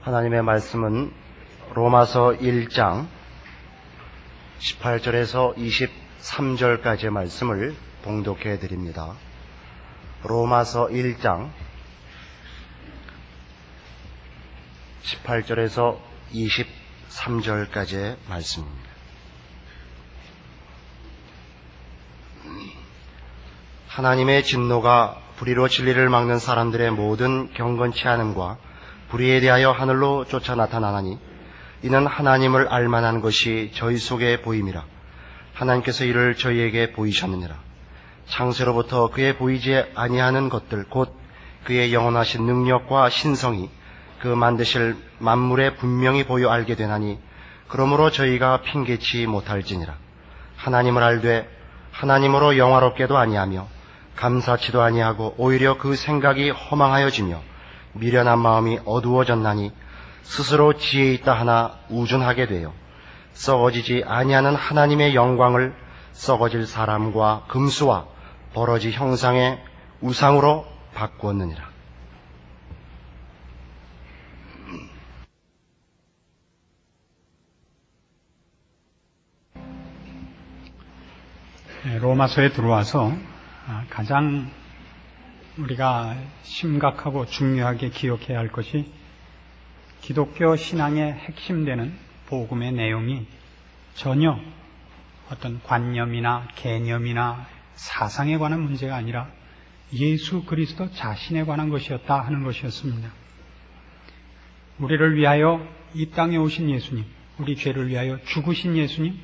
하나님의 말씀은 로마서 1장 18절에서 23절까지의 말씀을 봉독해 드립니다. 로마서 1장 18절에서 23절까지의 말씀입니다. 하나님의 진노가 불의로 진리를 막는 사람들의 모든 경건치 않음과 불의에 대하여 하늘로 쫓아 나타나나니 이는 하나님을 알만한 것이 저희 속에 보임이라. 하나님께서 이를 저희에게 보이셨느니라. 창세로부터 그의 보이지 아니하는 것들 곧 그의 영원하신 능력과 신성이 그 만드실 만물에 분명히 보여 알게 되나니 그러므로 저희가 핑계치 못할지니라. 하나님을 알되 하나님으로 영화롭게도 아니하며 감사치도 아니하고 오히려 그 생각이 허망하여지며 미련한 마음이 어두워졌나니 스스로 지혜 있다 하나 우준하게 되어 썩어지지 아니하는 하나님의 영광을 썩어질 사람과 금수와 버러지 형상의 우상으로 바꾸었느니라. 로마서에 들어와서 가장 우리가 심각하고 중요하게 기억해야 할 것이 기독교 신앙의 핵심되는 복음의 내용이 전혀 어떤 관념이나 개념이나 사상에 관한 문제가 아니라 예수 그리스도 자신에 관한 것이었다 하는 것이었습니다. 우리를 위하여 이 땅에 오신 예수님, 우리 죄를 위하여 죽으신 예수님,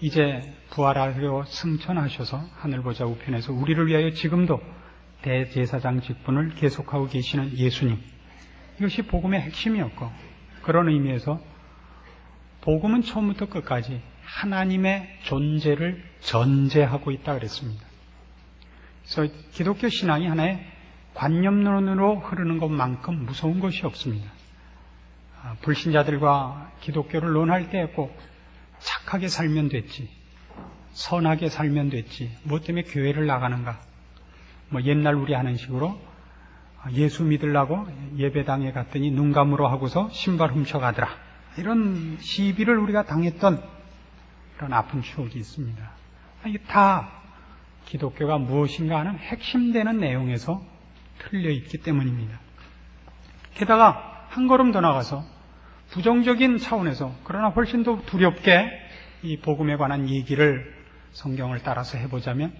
이제 부활하려 승천하셔서 하늘보좌 우편에서 우리를 위하여 지금도 대제사장 직분을 계속하고 계시는 예수님, 이것이 복음의 핵심이었고, 그런 의미에서 복음은 처음부터 끝까지 하나님의 존재를 전제하고 있다 그랬습니다. 그래서 기독교 신앙이 하나의 관념론으로 흐르는 것만큼 무서운 것이 없습니다. 불신자들과 기독교를 논할 때 꼭 착하게 살면 됐지, 선하게 살면 됐지, 뭐 때문에 교회를 나가는가, 뭐 옛날 우리 하는 식으로 예수 믿으려고 예배당에 갔더니 눈 감으로 하고서 신발 훔쳐가더라, 이런 시비를 우리가 당했던 그런 아픈 추억이 있습니다. 이게 다 기독교가 무엇인가 하는 핵심되는 내용에서 틀려 있기 때문입니다. 게다가 한 걸음 더 나가서 부정적인 차원에서, 그러나 훨씬 더 두렵게 이 복음에 관한 얘기를 성경을 따라서 해보자면,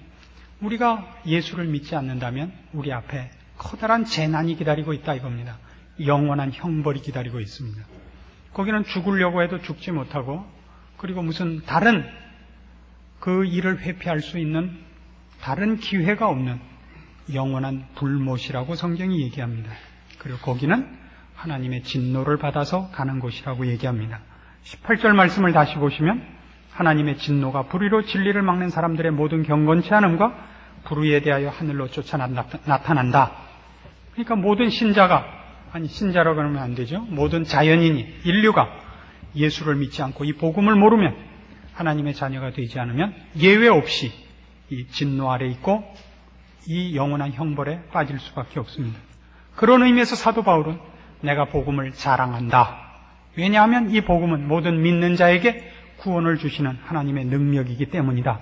우리가 예수를 믿지 않는다면 우리 앞에 커다란 재난이 기다리고 있다 이겁니다. 영원한 형벌이 기다리고 있습니다. 거기는 죽으려고 해도 죽지 못하고, 그리고 무슨 다른 그 일을 회피할 수 있는 다른 기회가 없는 영원한 불못이라고 성경이 얘기합니다. 그리고 거기는 하나님의 진노를 받아서 가는 곳이라고 얘기합니다. 18절 말씀을 다시 보시면 하나님의 진노가 불의로 진리를 막는 사람들의 모든 경건치 않음과 불의에 대하여 하늘로 쫓아 나타난다. 그러니까 모든 신자가, 아니 신자라고 그러면 안 되죠. 모든 자연인이, 인류가 예수를 믿지 않고 이 복음을 모르면, 하나님의 자녀가 되지 않으면 예외 없이 이 진노 아래 있고 이 영원한 형벌에 빠질 수밖에 없습니다. 그런 의미에서 사도 바울은 내가 복음을 자랑한다. 왜냐하면 이 복음은 모든 믿는 자에게 구원을 주시는 하나님의 능력이기 때문이다.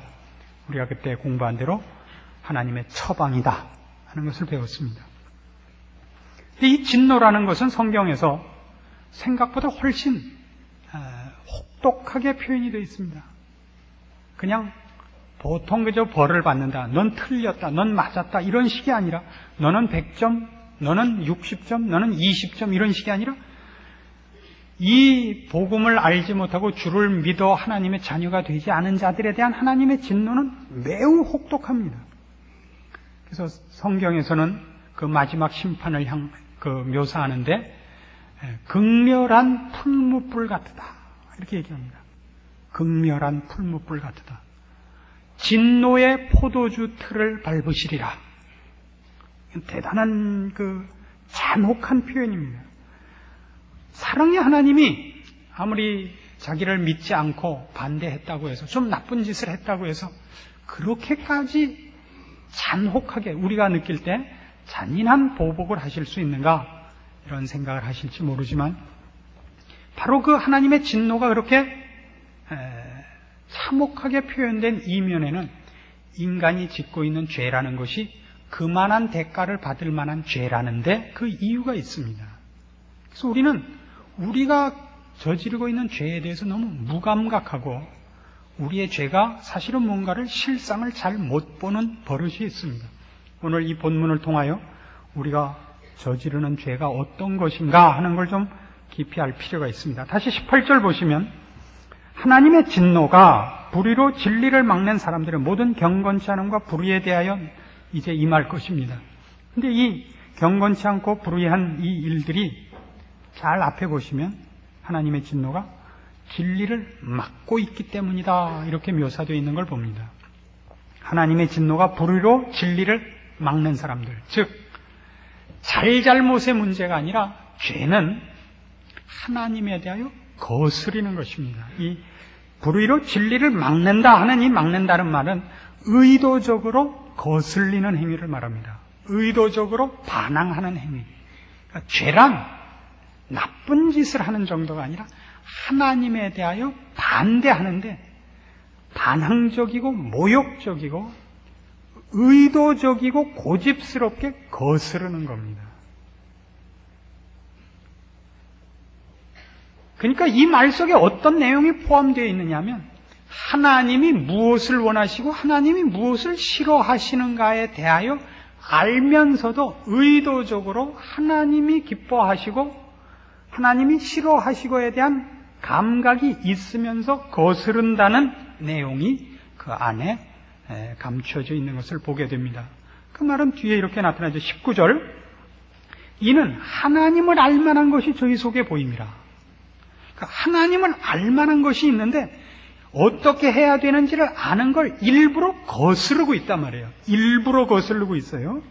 우리가 그때 공부한 대로 하나님의 처방이다 하는 것을 배웠습니다. 이 진노라는 것은 성경에서 생각보다 훨씬 혹독하게 표현이 되어 있습니다. 그냥 보통 그저 벌을 받는다, 넌 틀렸다, 넌 맞았다, 이런 식이 아니라 너는 100점, 너는 60점, 너는 20점, 이런 식이 아니라 이 복음을 알지 못하고 주를 믿어 하나님의 자녀가 되지 않은 자들에 대한 하나님의 진노는 매우 혹독합니다. 그래서 성경에서는 그 마지막 심판을 묘사하는데 극렬한 풀무불 같으다 이렇게 얘기합니다. 극렬한 풀무불 같으다. 진노의 포도주 틀을 밟으시리라. 대단한 잔혹한 표현입니다. 사랑의 하나님이 아무리 자기를 믿지 않고 반대했다고 해서, 좀 나쁜 짓을 했다고 해서 그렇게까지 잔혹하게 우리가 느낄 때 잔인한 보복을 하실 수 있는가? 이런 생각을 하실지 모르지만 바로 그 하나님의 진노가 그렇게 참혹하게 표현된 이면에는 인간이 짓고 있는 죄라는 것이 그만한 대가를 받을 만한 죄라는데 그 이유가 있습니다. 그래서 우리는 우리가 저지르고 있는 죄에 대해서 너무 무감각하고 우리의 죄가 사실은 뭔가를 실상을 잘 못 보는 버릇이 있습니다. 오늘 이 본문을 통하여 우리가 저지르는 죄가 어떤 것인가 하는 걸 좀 깊이 알 필요가 있습니다. 다시 18절 보시면 하나님의 진노가 불의로 진리를 막는 사람들의 모든 경건치 않음과 불의에 대하여 이제 임할 것입니다. 근데 이 경건치 않고 불의한 이 일들이 잘 앞에 보시면 하나님의 진노가 진리를 막고 있기 때문이다 이렇게 묘사되어 있는 걸 봅니다. 하나님의 진노가 불의로 진리를 막는 사람들, 즉 잘잘못의 문제가 아니라 죄는 하나님에 대하여 거스리는 것입니다. 이 불의로 진리를 막는다 하는 이 막는다는 말은 의도적으로 거슬리는 행위를 말합니다. 의도적으로 반항하는 행위. 그러니까 죄란 나쁜 짓을 하는 정도가 아니라 하나님에 대하여 반대하는데 반항적이고 모욕적이고 의도적이고 고집스럽게 거스르는 겁니다. 그러니까 이 말 속에 어떤 내용이 포함되어 있느냐면 하나님이 무엇을 원하시고 하나님이 무엇을 싫어하시는가에 대하여 알면서도 의도적으로 하나님이 기뻐하시고 하나님이 싫어하시고에 대한 감각이 있으면서 거스른다는 내용이 그 안에 감춰져 있는 것을 보게 됩니다. 그 말은 뒤에 이렇게 나타나죠. 19절 이는 하나님을 알만한 것이 저희 속에 보입니다. 그러니까 하나님을 알만한 것이 있는데 어떻게 해야 되는지를 아는 걸 일부러 거스르고 있단 말이에요. 일부러 거스르고 있어요.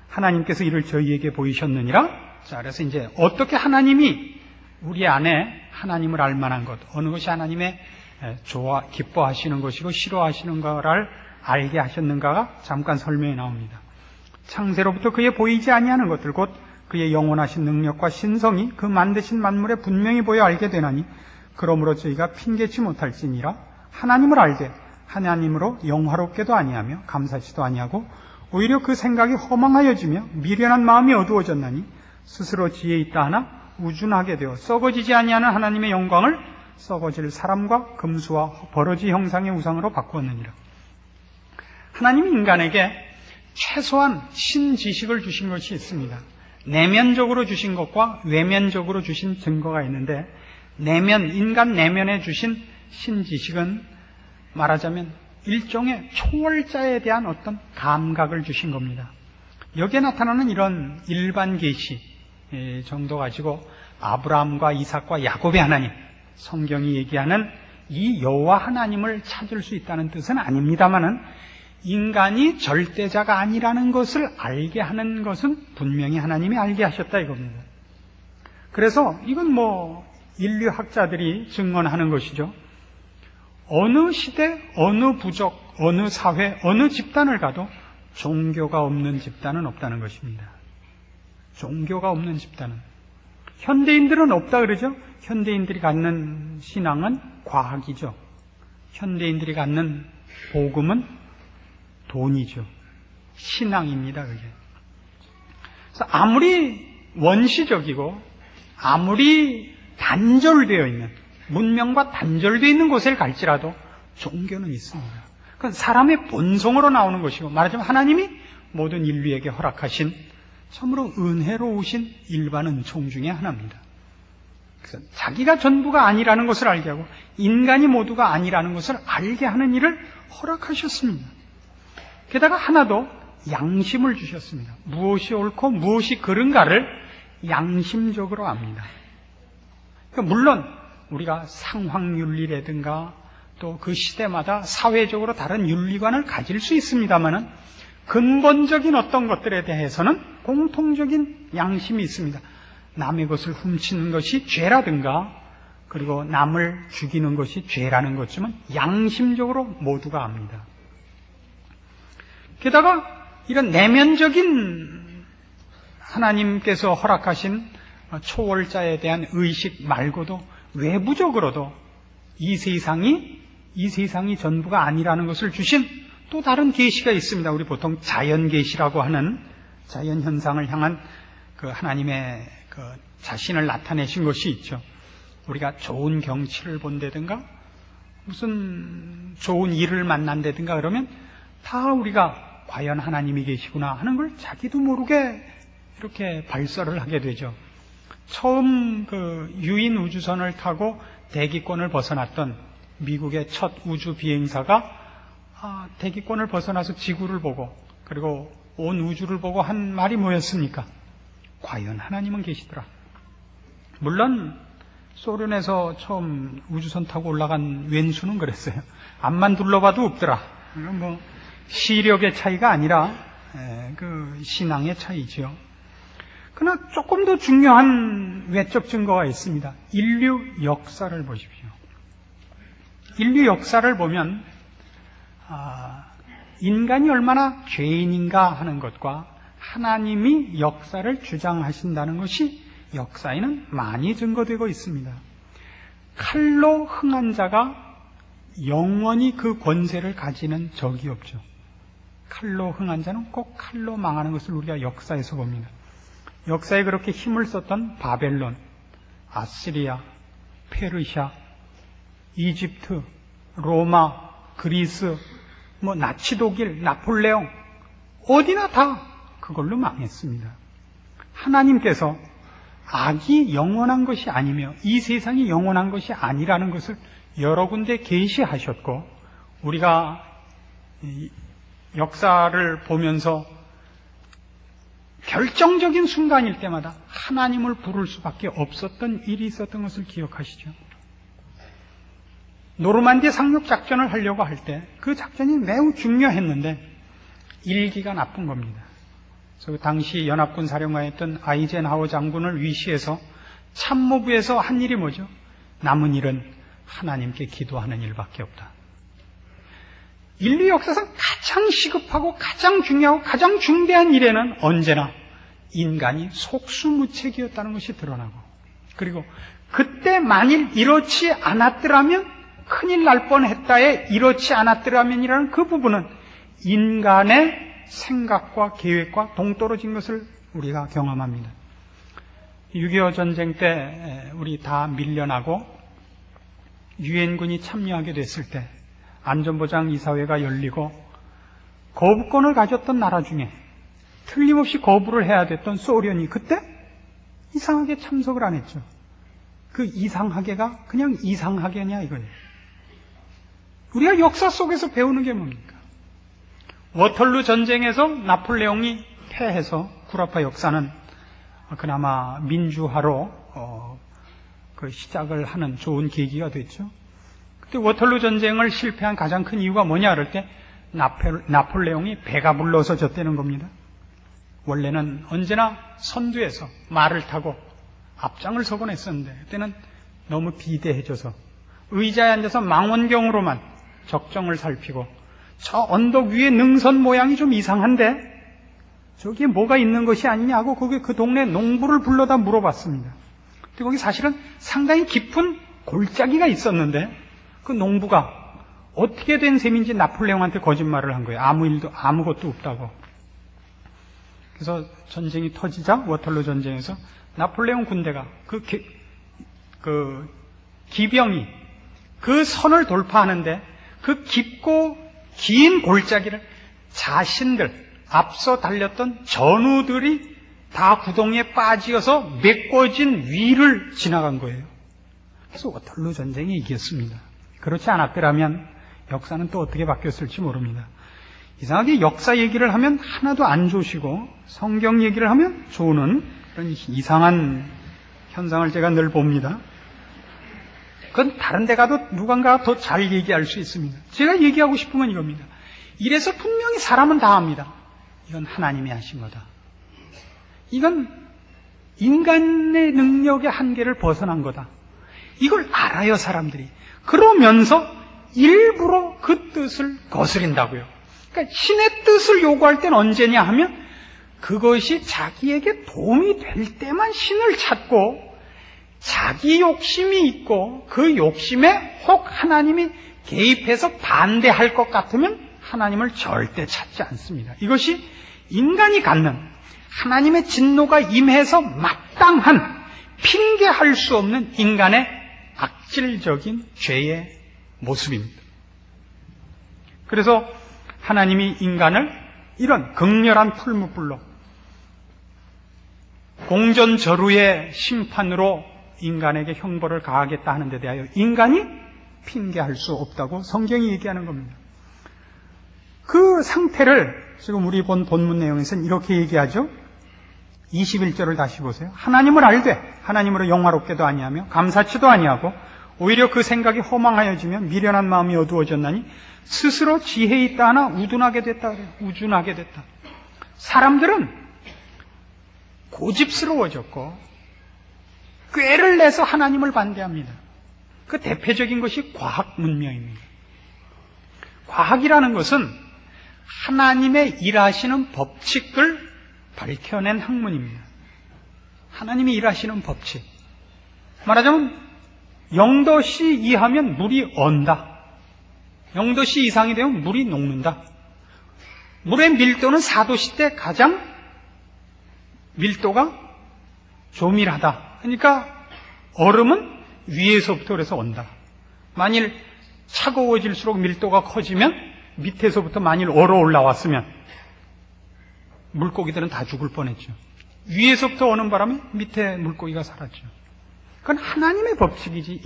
하나님께서 이를 저희에게 보이셨느니라. 자, 그래서 이제 어떻게 하나님이 우리 안에 하나님을 알만한 것, 어느 것이 하나님의 기뻐하시는 것이고 싫어하시는 거를 알게 하셨는가가 잠깐 설명에 나옵니다. 창세로부터 그의 보이지 아니하는 것들 곧 그의 영원하신 능력과 신성이 그 만드신 만물에 분명히 보여 알게 되나니 그러므로 저희가 핑계치 못할지니라. 하나님을 알되 하나님으로 영화롭게도 아니하며 감사치도 아니하고 오히려 그 생각이 허망하여지며 미련한 마음이 어두워졌나니 스스로 지혜 있다 하나 우준하게 되어 썩어지지 아니하는 하나님의 영광을 썩어질 사람과 금수와 버러지 형상의 우상으로 바꾸었느니라. 하나님이 인간에게 최소한 신지식을 주신 것이 있습니다. 내면적으로 주신 것과 외면적으로 주신 증거가 있는데 인간 내면에 주신 신지식은 말하자면 일종의 초월자에 대한 어떤 감각을 주신 겁니다. 여기에 나타나는 이런 일반 계시 정도 가지고 아브라함과 이삭과 야곱의 하나님, 성경이 얘기하는 이 여호와 하나님을 찾을 수 있다는 뜻은 아닙니다만은 인간이 절대자가 아니라는 것을 알게 하는 것은 분명히 하나님이 알게 하셨다 이겁니다. 그래서 이건 인류학자들이 증언하는 것이죠. 어느 시대, 어느 부족, 어느 사회, 어느 집단을 가도 종교가 없는 집단은 없다는 것입니다. 종교가 없는 집단은. 현대인들은 없다 그러죠? 현대인들이 갖는 신앙은 과학이죠. 현대인들이 갖는 복음은 돈이죠. 신앙입니다, 그게. 그래서 아무리 원시적이고 아무리 단절되어 있는 문명과 단절되어 있는 곳에 갈지라도 종교는 있습니다. 그건 사람의 본성으로 나오는 것이고 말하자면 하나님이 모든 인류에게 허락하신 참으로 은혜로우신 일반 은총 중에 하나입니다. 그래서 자기가 전부가 아니라는 것을 알게 하고 인간이 모두가 아니라는 것을 알게 하는 일을 허락하셨습니다. 게다가 하나도 양심을 주셨습니다. 무엇이 옳고 무엇이 그른가를 양심적으로 압니다. 그러니까 물론 우리가 상황윤리라든가 또 그 시대마다 사회적으로 다른 윤리관을 가질 수 있습니다만은 근본적인 어떤 것들에 대해서는 공통적인 양심이 있습니다. 남의 것을 훔치는 것이 죄라든가 그리고 남을 죽이는 것이 죄라는 것쯤은 양심적으로 모두가 압니다. 게다가 이런 내면적인 하나님께서 허락하신 초월자에 대한 의식 말고도 외부적으로도 이 세상이 전부가 아니라는 것을 주신 또 다른 계시가 있습니다. 우리 보통 자연 계시라고 하는 자연 현상을 향한 그 하나님의 그 자신을 나타내신 것이 있죠. 우리가 좋은 경치를 본다든가 무슨 좋은 일을 만난다든가 그러면 다 우리가 과연 하나님이 계시구나 하는 걸 자기도 모르게 이렇게 발설을 하게 되죠. 처음 그 유인 우주선을 타고 대기권을 벗어났던 미국의 첫 우주 비행사가 대기권을 벗어나서 지구를 보고 그리고 온 우주를 보고 한 말이 뭐였습니까? 과연 하나님은 계시더라. 물론 소련에서 처음 우주선 타고 올라간 왼수는 그랬어요. 앞만 둘러봐도 없더라. 이건 뭐 시력의 차이가 아니라 그 신앙의 차이죠. 그러나 조금 더 중요한 외적 증거가 있습니다. 인류 역사를 보십시오. 인류 역사를 보면 인간이 얼마나 죄인인가 하는 것과 하나님이 역사를 주장하신다는 것이 역사에는 많이 증거되고 있습니다. 칼로 흥한 자가 영원히 그 권세를 가지는 적이 없죠. 칼로 흥한 자는 꼭 칼로 망하는 것을 우리가 역사에서 봅니다. 역사에 그렇게 힘을 썼던 바벨론, 아시리아, 페르시아, 이집트, 로마, 그리스, 나치 독일, 나폴레옹 어디나 다 그걸로 망했습니다. 하나님께서 악이 영원한 것이 아니며 이 세상이 영원한 것이 아니라는 것을 여러 군데 계시하셨고 우리가 역사를 보면서 결정적인 순간일 때마다 하나님을 부를 수밖에 없었던 일이 있었던 것을 기억하시죠. 노르만디 상륙 작전을 하려고 할 때 그 작전이 매우 중요했는데 일기가 나쁜 겁니다. 그래서 당시 연합군 사령관이었던 아이젠하워 장군을 위시해서 참모부에서 한 일이 뭐죠? 남은 일은 하나님께 기도하는 일밖에 없다. 인류 역사상 가장 시급하고 가장 중요하고 가장 중대한 일에는 언제나 인간이 속수무책이었다는 것이 드러나고 그리고 그때 만일 이렇지 않았더라면 큰일 날 뻔했다에 이렇지 않았더라면이라는 그 부분은 인간의 생각과 계획과 동떨어진 것을 우리가 경험합니다. 6.25 전쟁 때 우리 다 밀려나고 유엔군이 참여하게 됐을 때 안전보장 이사회가 열리고 거부권을 가졌던 나라 중에 틀림없이 거부를 해야 됐던 소련이 그때 이상하게 참석을 안 했죠. 그 이상하게가 그냥 이상하게냐 이거예요. 우리가 역사 속에서 배우는 게 뭡니까? 워털루 전쟁에서 나폴레옹이 패해서 구라파 역사는 그나마 민주화로 그 시작을 하는 좋은 계기가 됐죠. 그때 워털루 전쟁을 실패한 가장 큰 이유가 뭐냐 그럴 때 나폴레옹이 배가 불러서 졌다는 겁니다. 원래는 언제나 선두에서 말을 타고 앞장을 서곤 했었는데 그때는 너무 비대해져서 의자에 앉아서 망원경으로만 적정을 살피고 저 언덕 위에 능선 모양이 좀 이상한데 저기에 뭐가 있는 것이 아니냐 하고 거기 그 동네 농부를 불러다 물어봤습니다. 근데 거기 사실은 상당히 깊은 골짜기가 있었는데 그 농부가 어떻게 된 셈인지 나폴레옹한테 거짓말을 한 거예요. 아무것도 없다고. 그래서 전쟁이 터지자 워털루 전쟁에서 나폴레옹 군대가 그 기병이 그 선을 돌파하는데 그 깊고 긴 골짜기를 자신들 앞서 달렸던 전우들이 다 구덩이에 빠지어서 메꿔진 위를 지나간 거예요. 그래서 워털루 전쟁이 이겼습니다. 그렇지 않았더라면 역사는 또 어떻게 바뀌었을지 모릅니다. 이상하게 역사 얘기를 하면 하나도 안 좋으시고 성경 얘기를 하면 좋은 그런 이상한 현상을 제가 늘 봅니다. 그건 다른 데 가도 누군가가 더 잘 얘기할 수 있습니다. 제가 얘기하고 싶은 건 이겁니다. 이래서 분명히 사람은 다 압니다. 이건 하나님이 하신 거다. 이건 인간의 능력의 한계를 벗어난 거다. 이걸 알아요, 사람들이. 그러면서 일부러 그 뜻을 거스린다고요. 그러니까 신의 뜻을 요구할 때는 언제냐 하면 그것이 자기에게 도움이 될 때만 신을 찾고 자기 욕심이 있고 그 욕심에 혹 하나님이 개입해서 반대할 것 같으면 하나님을 절대 찾지 않습니다. 이것이 인간이 갖는 하나님의 진노가 임해서 마땅한 핑계할 수 없는 인간의 악질적인 죄의 모습입니다. 그래서 하나님이 인간을 이런 극렬한 풀무불로 공전저루의 심판으로 인간에게 형벌을 가하겠다 하는 데 대하여 인간이 핑계할 수 없다고 성경이 얘기하는 겁니다. 그 상태를 지금 우리 본 본문 내용에서는 이렇게 얘기하죠. 21절을 다시 보세요. 하나님을 알되 하나님으로 영화롭게도 아니하며 감사치도 아니하고 오히려 그 생각이 허망하여지며 미련한 마음이 어두워졌나니 스스로 지혜 있다 하나 우둔하게 됐다 그래요. 우둔하게 됐다. 사람들은 고집스러워졌고 꾀를 내서 하나님을 반대합니다. 그 대표적인 것이 과학 문명입니다. 과학이라는 것은 하나님의 일하시는 법칙을 밝혀낸 학문입니다. 하나님이 일하시는 법칙. 말하자면 0도씨 이하면 물이 언다. 0도씨 이상이 되면 물이 녹는다. 물의 밀도는 4도씨 때 가장 밀도가 조밀하다. 그러니까 얼음은 위에서부터 그래서 온다. 만일 차가워질수록 밀도가 커지면 밑에서부터 만일 얼어 올라왔으면 물고기들은 다 죽을 뻔했죠. 위에서부터 오는 바람에 밑에 물고기가 살았죠. 그건 하나님의 법칙이지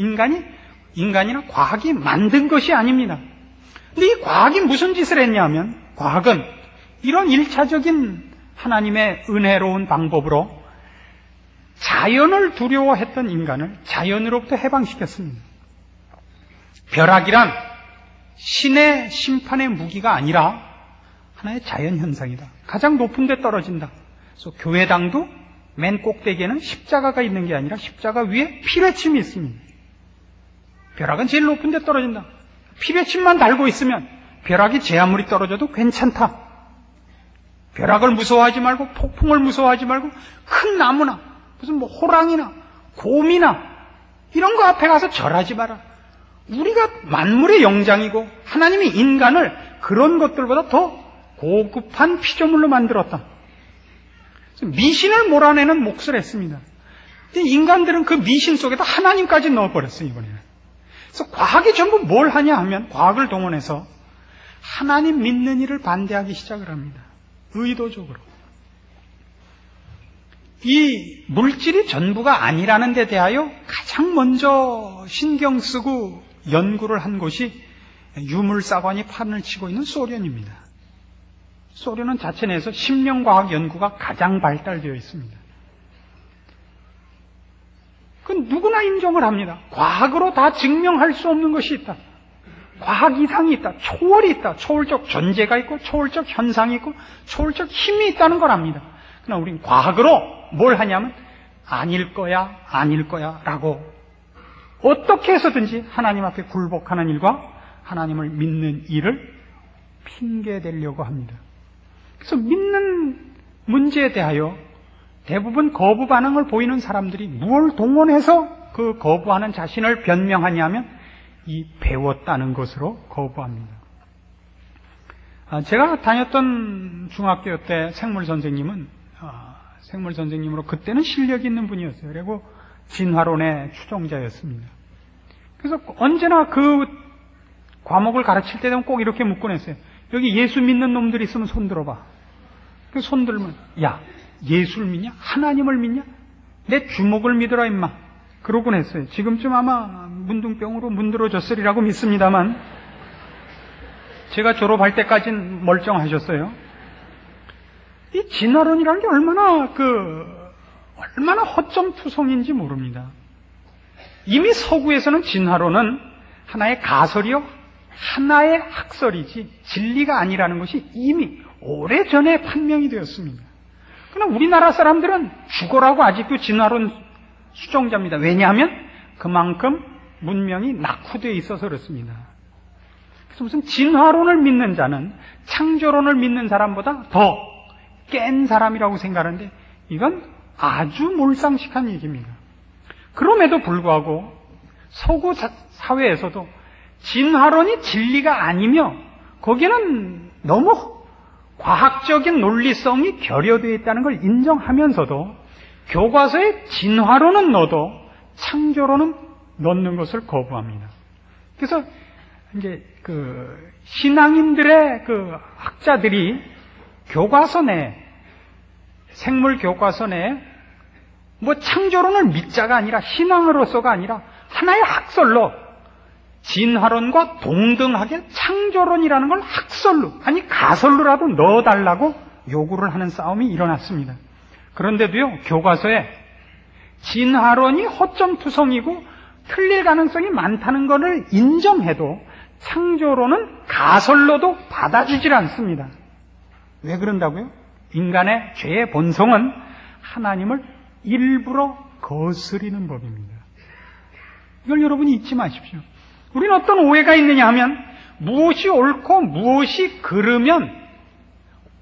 인간이나 과학이 만든 것이 아닙니다. 근데 이 과학이 무슨 짓을 했냐면 과학은 이런 1차적인 하나님의 은혜로운 방법으로 자연을 두려워했던 인간을 자연으로부터 해방시켰습니다. 벼락이란 신의 심판의 무기가 아니라 하나의 자연현상이다. 가장 높은 데 떨어진다. 그래서 교회당도 맨 꼭대기에는 십자가가 있는 게 아니라 십자가 위에 피뢰침이 있습니다. 벼락은 제일 높은 데 떨어진다. 피뢰침만 달고 있으면 벼락이 제 아무리 떨어져도 괜찮다. 벼락을 무서워하지 말고 폭풍을 무서워하지 말고 큰 나무나 무슨 뭐 호랑이나 곰이나 이런 거 앞에 가서 절하지 마라. 우리가 만물의 영장이고 하나님이 인간을 그런 것들보다 더 고급한 피조물로 만들었다. 미신을 몰아내는 몫을 했습니다. 근데 인간들은 그 미신 속에다 하나님까지 넣어버렸어요, 이번에는. 그래서 과학이 전부 뭘 하냐 하면 과학을 동원해서 하나님 믿는 일을 반대하기 시작을 합니다. 의도적으로. 이 물질이 전부가 아니라는 데 대하여 가장 먼저 신경 쓰고 연구를 한 곳이 유물사관이 판을 치고 있는 소련입니다. 소련은 자체 내에서 신명과학 연구가 가장 발달되어 있습니다. 그건 누구나 인정을 합니다. 과학으로 다 증명할 수 없는 것이 있다. 과학 이상이 있다. 초월이 있다. 초월적 존재가 있고 초월적 현상이 있고 초월적 힘이 있다는 걸 압니다. 그러나 우린 과학으로 뭘 하냐면 아닐 거야 라고 어떻게 해서든지 하나님 앞에 굴복하는 일과 하나님을 믿는 일을 핑계대려고 합니다. 그래서 믿는 문제에 대하여 대부분 거부 반응을 보이는 사람들이 무엇을 동원해서 그 거부하는 자신을 변명하냐면 이 배웠다는 것으로 거부합니다. 제가 다녔던 중학교 때 생물 선생님으로 그때는 실력이 있는 분이었어요. 그리고 진화론의 추종자였습니다. 그래서 언제나 그 과목을 가르칠 때 되면 꼭 이렇게 묻곤 했어요. 여기 예수 믿는 놈들이 있으면 손 들어봐. 그 손 들면 야 예수를 믿냐? 하나님을 믿냐? 내 주먹을 믿어라 임마. 그러곤 했어요. 지금쯤 아마 문둥병으로 문드러졌으리라고 믿습니다만 제가 졸업할 때까지는 멀쩡하셨어요. 이 진화론이라는 게 얼마나 허점투성인지 모릅니다. 이미 서구에서는 진화론은 하나의 가설이요, 하나의 학설이지 진리가 아니라는 것이 이미 오래전에 판명이 되었습니다. 그러나 우리나라 사람들은 죽어라고 아직도 진화론 수종자입니다. 왜냐하면 그만큼 문명이 낙후되어 있어서 그렇습니다. 그래서 무슨 진화론을 믿는 자는 창조론을 믿는 사람보다 더 깬 사람이라고 생각하는데 이건 아주 몰상식한 얘기입니다. 그럼에도 불구하고 서구 사회에서도 진화론이 진리가 아니며 거기에는 너무 과학적인 논리성이 결여되어 있다는 걸 인정하면서도 교과서에 진화론은 넣어도 창조론은 넣는 것을 거부합니다. 그래서 이제 신앙인들의 학자들이 교과서 내 생물 교과서 내에 창조론을 믿자가 아니라 신앙으로서가 아니라 하나의 학설로 진화론과 동등하게 창조론이라는 걸 학설로 아니 가설로라도 넣어달라고 요구를 하는 싸움이 일어났습니다. 그런데도요 교과서에 진화론이 허점투성이고 틀릴 가능성이 많다는 것을 인정해도 창조론은 가설로도 받아주질 않습니다. 왜 그런다고요? 인간의 죄의 본성은 하나님을 일부러 거스리는 법입니다. 이걸 여러분이 잊지 마십시오. 우리는 어떤 오해가 있느냐 하면 무엇이 옳고 무엇이 그르면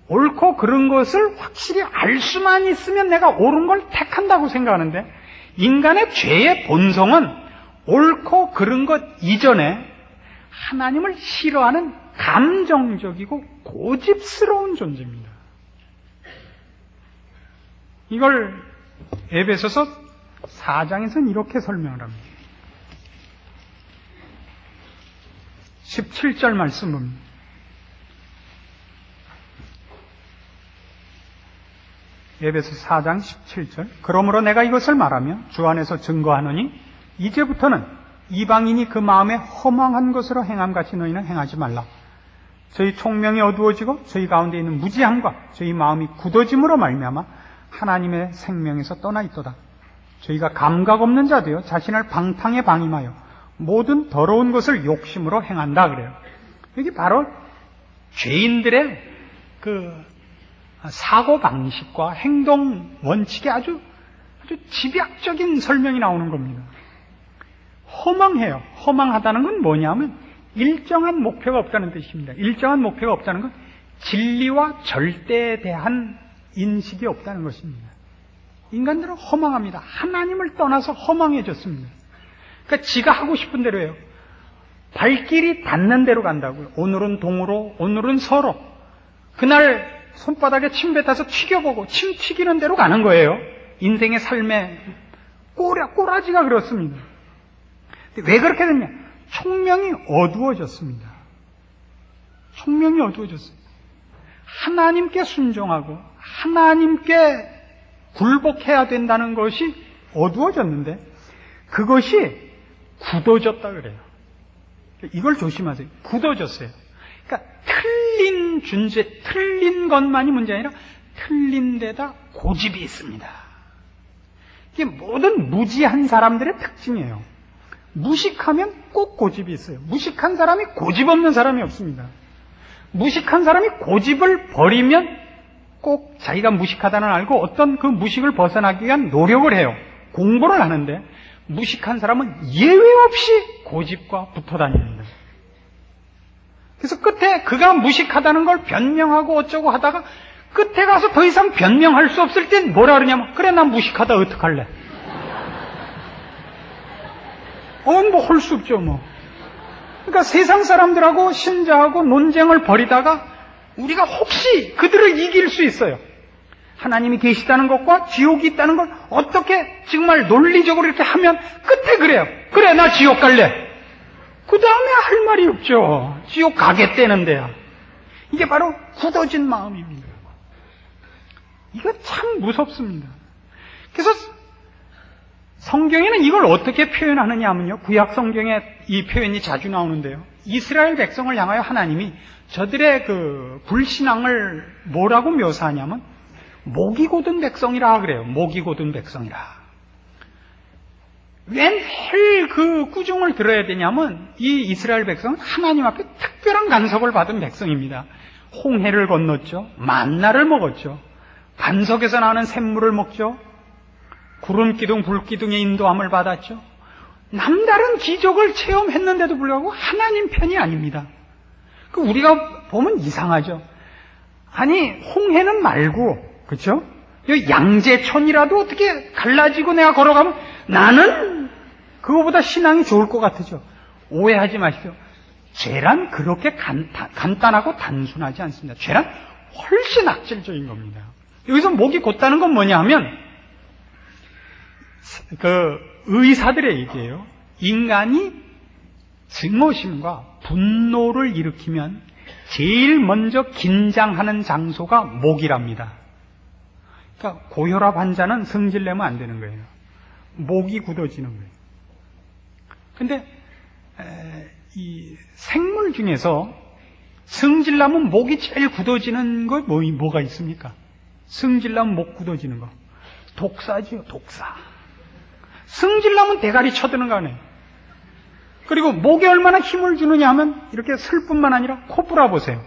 옳고 그른 것을 확실히 알 수만 있으면 내가 옳은 걸 택한다고 생각하는데 인간의 죄의 본성은 옳고 그른 것 이전에 하나님을 싫어하는 감정적이고 고집스러운 존재입니다. 이걸 에베소서 4장에서는 이렇게 설명을 합니다. 17절 말씀 봅니다. 에베소 4장 17절 그러므로 내가 이것을 말하며 주 안에서 증거하노니 이제부터는 이방인이 그 마음에 허망한 것으로 행함같이 너희는 행하지 말라. 저희 총명이 어두워지고 저희 가운데 있는 무지함과 저희 마음이 굳어짐으로 말미암아 하나님의 생명에서 떠나 있도다. 저희가 감각 없는 자되어 자신을 방탕에 방임하여 모든 더러운 것을 욕심으로 행한다 그래요. 여기 바로 죄인들의 사고 방식과 행동 원칙의 아주 집약적인 설명이 나오는 겁니다. 허망해요. 허망하다는 건 뭐냐면 일정한 목표가 없다는 뜻입니다. 일정한 목표가 없다는 건 진리와 절대에 대한 인식이 없다는 것입니다. 인간들은 허망합니다. 하나님을 떠나서 허망해졌습니다. 그러니까 지가 하고 싶은 대로 해요. 발길이 닿는 대로 간다고요. 오늘은 동으로, 오늘은 서로. 그날 손바닥에 침 뱉어서 튀겨보고 침 튀기는 대로 가는 거예요. 인생의 삶의 꼬라지가 그렇습니다. 왜 그렇게 됐냐? 총명이 어두워졌습니다. 총명이 어두워졌습니다. 하나님께 순종하고 하나님께 굴복해야 된다는 것이 어두워졌는데 그것이 굳어졌다 그래요. 이걸 조심하세요. 굳어졌어요. 그러니까 틀린 것만이 문제 아니라 틀린 데다 고집이 있습니다. 이게 모든 무지한 사람들의 특징이에요. 무식하면 꼭 고집이 있어요. 무식한 사람이 고집 없는 사람이 없습니다. 무식한 사람이 고집을 버리면 꼭 자기가 무식하다는 알고 어떤 그 무식을 벗어나기 위한 노력을 해요. 공부를 하는데 무식한 사람은 예외 없이 고집과 붙어 다닙니다. 그래서 끝에 그가 무식하다는 걸 변명하고 어쩌고 하다가 끝에 가서 더 이상 변명할 수 없을 땐 뭐라 그러냐면 그래 난 무식하다 어떡할래? 뭐 할 수 없죠 뭐. 그러니까 세상 사람들하고 신자하고 논쟁을 벌이다가 우리가 혹시 그들을 이길 수 있어요. 하나님이 계시다는 것과 지옥이 있다는 걸 어떻게 정말 논리적으로 이렇게 하면 끝에 그래요. 그래 나 지옥 갈래. 그 다음에 할 말이 없죠. 지옥 가겠다는데요. 이게 바로 굳어진 마음입니다. 이거 참 무섭습니다. 그래서 성경에는 이걸 어떻게 표현하느냐 하면요. 구약 성경에 이 표현이 자주 나오는데요. 이스라엘 백성을 향하여 하나님이 저들의 그 불신앙을 뭐라고 묘사하냐면 목이 곧은 백성이라 그래요. 목이 곧은 백성이라. 왜 매일 그 꾸중을 들어야 되냐면 이 이스라엘 백성은 하나님 앞에 특별한 간섭을 받은 백성입니다. 홍해를 건넜죠. 만나를 먹었죠. 반석에서 나오는 샘물을 먹죠. 구름기둥, 불기둥의 인도함을 받았죠. 남다른 기적을 체험했는데도 불구하고 하나님 편이 아닙니다. 우리가 보면 이상하죠. 아니, 홍해는 말고, 그렇죠? 이 양재천이라도 어떻게 갈라지고 내가 걸어가면 나는 그거보다 신앙이 좋을 것 같으죠. 오해하지 마십시오. 죄란 그렇게 간단하고 단순하지 않습니다. 죄란 훨씬 악질적인 겁니다. 여기서 목이 곧다는 건 뭐냐 하면, 그 의사들의 얘기예요. 인간이 증오심과 분노를 일으키면 제일 먼저 긴장하는 장소가 목이랍니다. 그러니까 고혈압 환자는 성질내면 안 되는 거예요. 목이 굳어지는 거예요. 근데 이 생물 중에서 성질나면 목이 제일 굳어지는 거 뭐가 있습니까? 성질나면 목 굳어지는 거. 독사지요, 독사. 성질나면 대가리 쳐드는 거 아니에요. 그리고 목에 얼마나 힘을 주느냐 하면 이렇게 슬뿐만 아니라 코뿔아 보세요.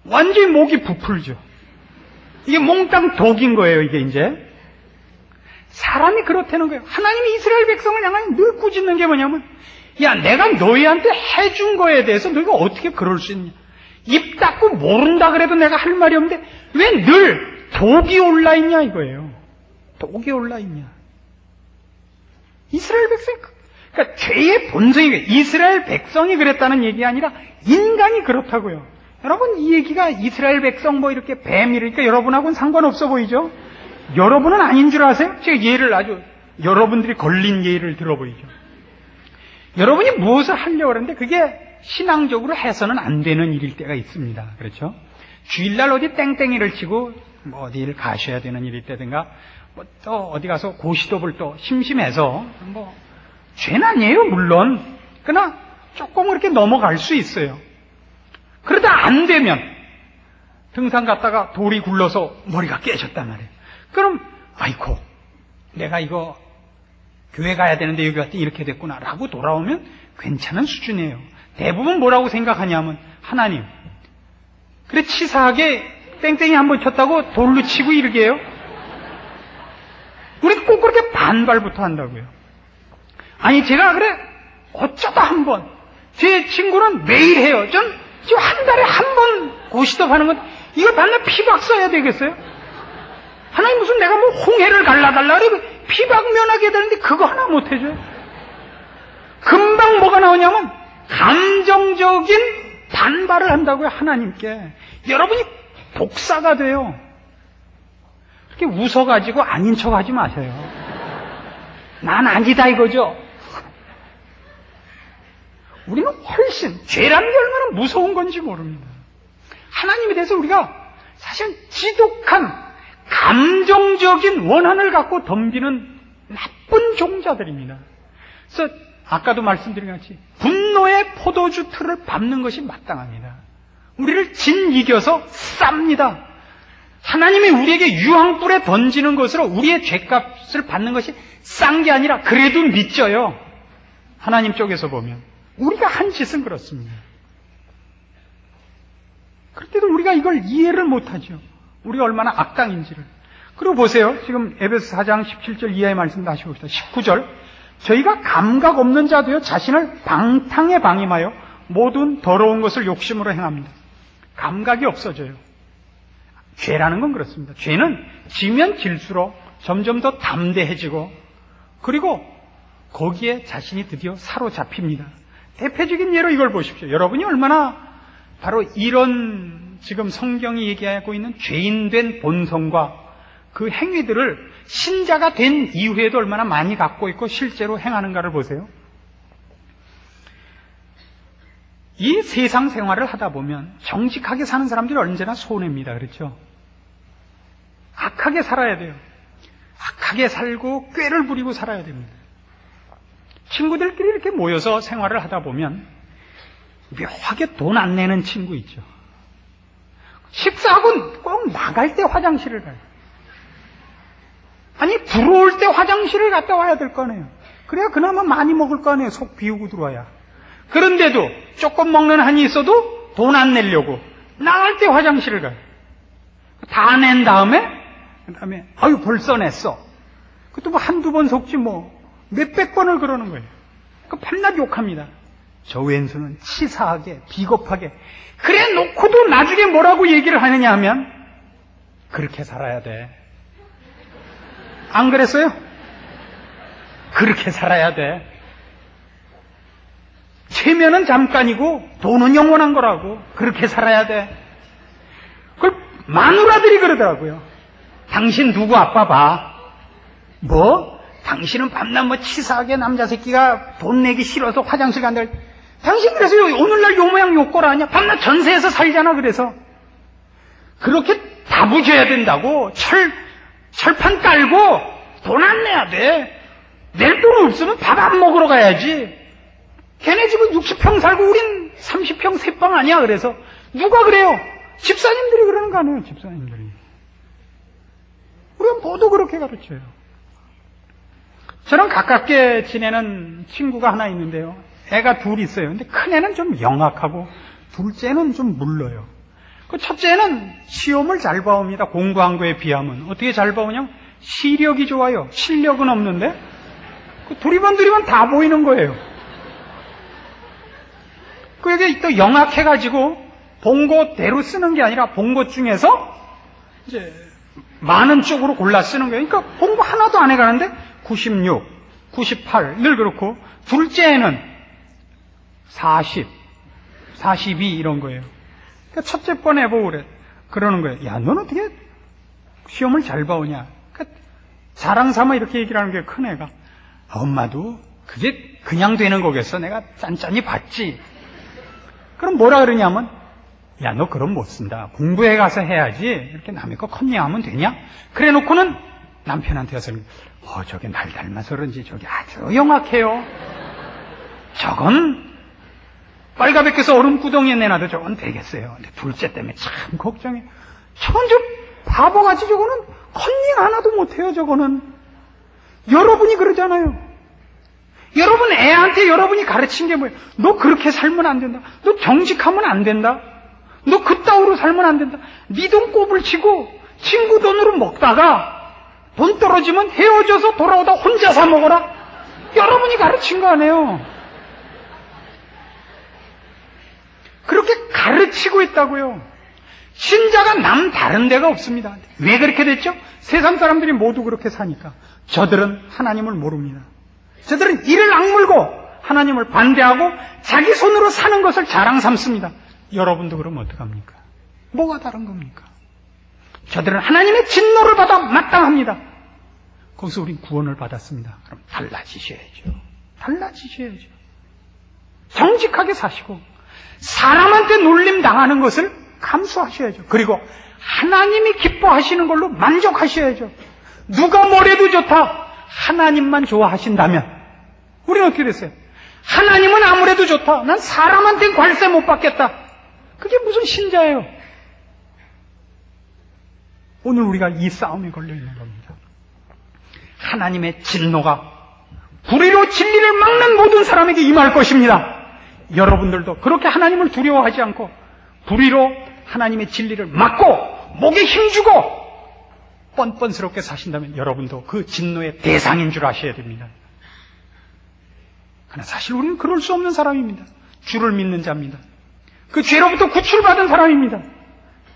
완전히 목이 부풀죠. 이게 몽땅 독인 거예요, 이게 이제. 사람이 그렇다는 거예요. 하나님이 이스라엘 백성을 향하여 늘 꾸짖는 게 뭐냐면, 야, 내가 너희한테 해준 거에 대해서 너희가 어떻게 그럴 수 있냐. 입 닫고 모른다 그래도 내가 할 말이 없는데 왜 늘 독이 올라있냐 이거예요. 독이 올라있냐. 이스라엘 백성이, 그러니까 죄의 본성이, 이스라엘 백성이 그랬다는 얘기가 아니라 인간이 그렇다고요. 여러분, 이 얘기가 이스라엘 백성 뭐 이렇게 뱀이니까 여러분하고는 상관없어 보이죠? 여러분은 아닌 줄 아세요? 제가 예를 아주 여러분들이 걸린 예를 들어보이죠. 여러분이 무엇을 하려고 하는데 그게 신앙적으로 해서는 안 되는 일일 때가 있습니다. 그렇죠? 주일날 어디 땡땡이를 치고 뭐 어디를 가셔야 되는 일이 있다든가 뭐 또 어디 가서 고시톱을 또 심심해서 뭐 죄는 아니에요, 물론. 그러나 조금 그렇게 넘어갈 수 있어요. 그러다 안 되면 등산 갔다가 돌이 굴러서 머리가 깨졌단 말이에요. 그럼 아이고 내가 이거 교회 가야 되는데 여기 왔더니 이렇게 됐구나 라고 돌아오면 괜찮은 수준이에요. 대부분 뭐라고 생각하냐면, 하나님 그래 치사하게 땡땡이 한번 쳤다고 돌로 치고 이러게 해요? 우리 꼭 그렇게 반발부터 한다고요. 아니 제가 그래 어쩌다 한번, 제 친구는 매일 해요. 전 지금 한 달에 한 번 고시톱 하는 건 이거 반날 피박 써야 되겠어요? 하나님 무슨 내가 뭐 홍해를 갈라달라 그래 피박 면하게 되는데 그거 하나 못 해줘요? 금방 뭐가 나오냐면 감정적인 반발을 한다고요, 하나님께. 여러분이 독사가 돼요. 그렇게 웃어가지고 아닌 척 하지 마세요. 난 아니다 이거죠. 우리는 훨씬 죄라는 게 얼마나 무서운 건지 모릅니다. 하나님에 대해서 우리가 사실 지독한 감정적인 원한을 갖고 덤비는 나쁜 종자들입니다. 그래서 아까도 말씀드린 것 같이 분노의 포도주 틀을 밟는 것이 마땅합니다. 우리를 이겨서 쌉니다. 하나님이 우리에게 유황불에 던지는 것으로 우리의 죄값을 받는 것이 싼 게 아니라 그래도 믿져요. 하나님 쪽에서 보면 우리가 한 짓은 그렇습니다. 그런데도 우리가 이걸 이해를 못하죠. 우리가 얼마나 악당인지를. 그리고 보세요. 지금 에베소 4장 17절 이하의 말씀 다시 봅시다. 19절. 저희가 감각 없는 자도요 자신을 방탕에 방임하여 모든 더러운 것을 욕심으로 행합니다. 감각이 없어져요. 죄라는 건 그렇습니다. 죄는 지면 질수록 점점 더 담대해지고 그리고 거기에 자신이 드디어 사로잡힙니다. 대표적인 예로 이걸 보십시오. 여러분이 얼마나 바로 이런 지금 성경이 얘기하고 있는 죄인된 본성과 그 행위들을 신자가 된 이후에도 얼마나 많이 갖고 있고 실제로 행하는가를 보세요. 이 세상 생활을 하다 보면 정직하게 사는 사람들이 언제나 손해입니다. 그렇죠? 악하게 살아야 돼요. 악하게 살고 꾀를 부리고 살아야 됩니다. 친구들끼리 이렇게 모여서 생활을 하다 보면 묘하게 돈 안 내는 친구 있죠. 식사하고 꼭 나갈 때 화장실을 가요. 아니 들어올 때 화장실을 갔다 와야 될 거 아니에요. 그래야 그나마 많이 먹을 거 아니에요. 속 비우고 들어와야. 그런데도 조금 먹는 한이 있어도 돈 안 내려고 나갈 때 화장실을 가요. 다 낸 다음에 아유 벌써 냈어. 그것도 뭐 한두 번 속지 뭐 몇백 번을 그러는 거예요. 그 밤낮 욕합니다. 저 왼수는 치사하게, 비겁하게, 그래 놓고도 나중에 뭐라고 얘기를 하느냐 하면, 그렇게 살아야 돼. 안 그랬어요? 그렇게 살아야 돼. 체면은 잠깐이고 돈은 영원한 거라고. 그렇게 살아야 돼. 그걸 마누라들이 그러더라고요. 당신 누구 아빠 봐. 뭐? 당신은 밤낮 뭐 치사하게 남자 새끼가 돈 내기 싫어서 화장실 간다. 당신 그래서 오늘날 요 모양 요 꼴 아니야? 밤낮 전세에서 살잖아. 그래서 그렇게 다부져야 된다고. 철판 깔고 돈 안 내야 돼. 낼 돈 없으면 밥 안 먹으러 가야지. 걔네 집은 60평 살고 우린 30평 3방 아니야. 그래서 누가 그래요? 집사님들이 그러는 거 아니에요. 집사님들이. 우리가 모두 그렇게 가르쳐요. 저랑 가깝게 지내는 친구가 하나 있는데요. 애가 둘 있어요. 근데 큰애는 좀 영악하고 둘째는 좀 물러요. 그 첫째는 시험을 잘 봐옵니다. 공부한 거에 비하면. 어떻게 잘 봐오냐? 시력이 좋아요. 실력은 없는데 그 두리번 다 보이는 거예요. 그게 또 영악해가지고 본고대로 쓰는 게 아니라 본고 중에서 이제 많은 쪽으로 골라 쓰는 거예요. 그러니까 본고 하나도 안 해가는데 96, 98 늘 그렇고 둘째는 40, 42 이런 거예요. 그러니까 첫째 번 해보고 그러는 거예요. 야, 넌 어떻게 시험을 잘 봐오냐? 그러니까 자랑 삼아 이렇게 얘기를 하는 게 큰애가 엄마도 그게 그냥 되는 거겠어. 내가 짠짠히 봤지. 그럼 뭐라 그러냐면 야, 너 그럼 못 쓴다. 공부해 가서 해야지. 이렇게 남의 거 컨닝하면 되냐? 그래 놓고는 남편한테 가서 저게 날 닮아서 그런지 저게 아주 영악해요. 저건 빨가벗겨서 얼음구덩이에 내놔도 저건 되겠어요. 근데 둘째 때문에 참 걱정해. 저건 좀 바보같이 저거는 컨닝 하나도 못해요. 저거는. 여러분이 그러잖아요. 여러분 애한테 여러분이 가르친 게 뭐예요? 너 그렇게 살면 안 된다. 너 정직하면 안 된다. 너 그따위로 살면 안 된다. 네 돈 꼬불치고 친구 돈으로 먹다가 돈 떨어지면 헤어져서 돌아오다 혼자 사 먹어라. 여러분이 가르친 거 아니에요. 그렇게 가르치고 있다고요. 신자가 남 다른 데가 없습니다. 왜 그렇게 됐죠? 세상 사람들이 모두 그렇게 사니까. 저들은 하나님을 모릅니다. 저들은 이를 악물고 하나님을 반대하고 자기 손으로 사는 것을 자랑 삼습니다. 여러분도 그러면 어떡합니까? 뭐가 다른 겁니까? 저들은 하나님의 진노를 받아 마땅합니다. 거기서 우린 구원을 받았습니다. 그럼 달라지셔야죠. 달라지셔야죠. 정직하게 사시고 사람한테 놀림 당하는 것을 감수하셔야죠. 그리고 하나님이 기뻐하시는 걸로 만족하셔야죠. 누가 뭐래도 좋다. 하나님만 좋아하신다면 우리는 어떻게 됐어요? 하나님은 아무래도 좋다. 난 사람한테 관세 못 받겠다. 그게 무슨 신자예요? 오늘 우리가 이 싸움에 걸려 있는 겁니다. 하나님의 진노가 불의로 진리를 막는 모든 사람에게 임할 것입니다. 여러분들도 그렇게 하나님을 두려워하지 않고 불의로 하나님의 진리를 막고 목에 힘주고 뻔뻔스럽게 사신다면 여러분도 그 진노의 대상인 줄 아셔야 됩니다. 그러나 사실 우리는 그럴 수 없는 사람입니다. 주를 믿는 자입니다. 그 죄로부터 구출받은 사람입니다.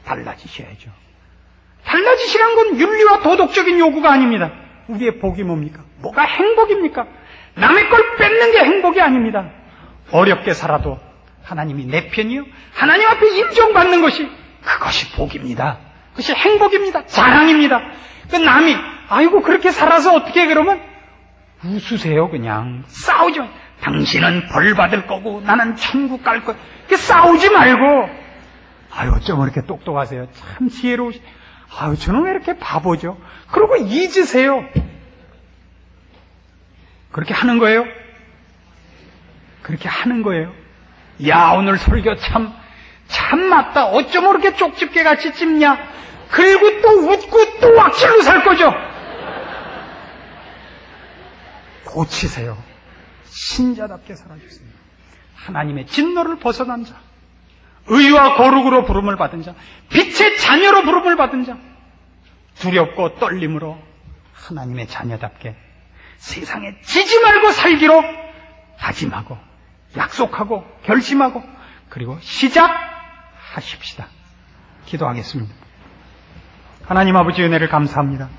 달라지셔야죠. 달라지시란 건 윤리와 도덕적인 요구가 아닙니다. 우리의 복이 뭡니까? 뭐가 행복입니까? 남의 걸 뺏는 게 행복이 아닙니다. 어렵게 살아도 하나님이 내 편이요. 하나님 앞에 인정받는 것이 그것이 복입니다. 그것이 행복입니다. 자랑입니다. 그 남이 아이고 그렇게 살아서 어떻게 그러면 웃으세요. 그냥 싸우지 마. 당신은 벌 받을 거고 나는 천국 갈 거야. 싸우지 말고 아유 어쩜 이렇게 똑똑하세요. 참 지혜로우시. 아유 저는 왜 이렇게 바보죠. 그러고 잊으세요. 그렇게 하는 거예요. 그렇게 하는 거예요. 야 오늘 설교 참 맞다. 어쩜 이렇게 쪽집게 같이 찝냐. 그리고 또 웃고 또 왁실로 살 거죠. 고치세요. 신자답게 살아주세요. 하나님의 진노를 벗어난 자, 의와 거룩으로 부름을 받은 자, 빛의 자녀로 부름을 받은 자, 두렵고 떨림으로 하나님의 자녀답게 세상에 지지 말고 살기로 다짐하고 약속하고 결심하고 그리고 시작하십시다. 기도하겠습니다. 하나님 아버지 은혜를 감사합니다.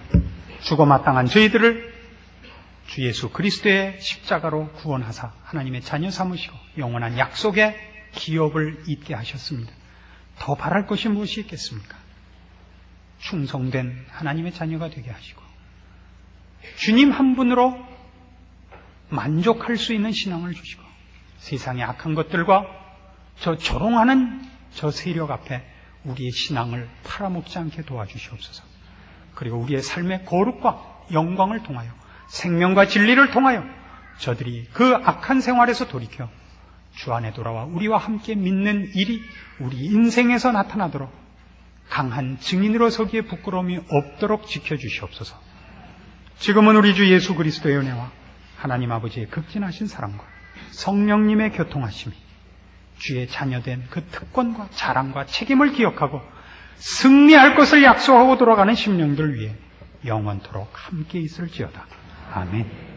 죽어 마땅한 저희들을 주 예수 그리스도의 십자가로 구원하사 하나님의 자녀 삼으시고 영원한 약속의 기업을 잇게 하셨습니다. 더 바랄 것이 무엇이 있겠습니까? 충성된 하나님의 자녀가 되게 하시고 주님 한 분으로 만족할 수 있는 신앙을 주시고 세상의 악한 것들과 저 조롱하는 저 세력 앞에 우리의 신앙을 팔아먹지 않게 도와주시옵소서. 그리고 우리의 삶의 거룩과 영광을 통하여 생명과 진리를 통하여 저들이 그 악한 생활에서 돌이켜 주 안에 돌아와 우리와 함께 믿는 일이 우리 인생에서 나타나도록 강한 증인으로 서기에 부끄러움이 없도록 지켜주시옵소서. 지금은 우리 주 예수 그리스도의 은혜와 하나님 아버지의 극진하신 사랑과 성령님의 교통하심이 주의 자녀된 그 특권과 자랑과 책임을 기억하고 승리할 것을 약속하고 돌아가는 심령들 위해 영원토록 함께 있을지어다. 아멘.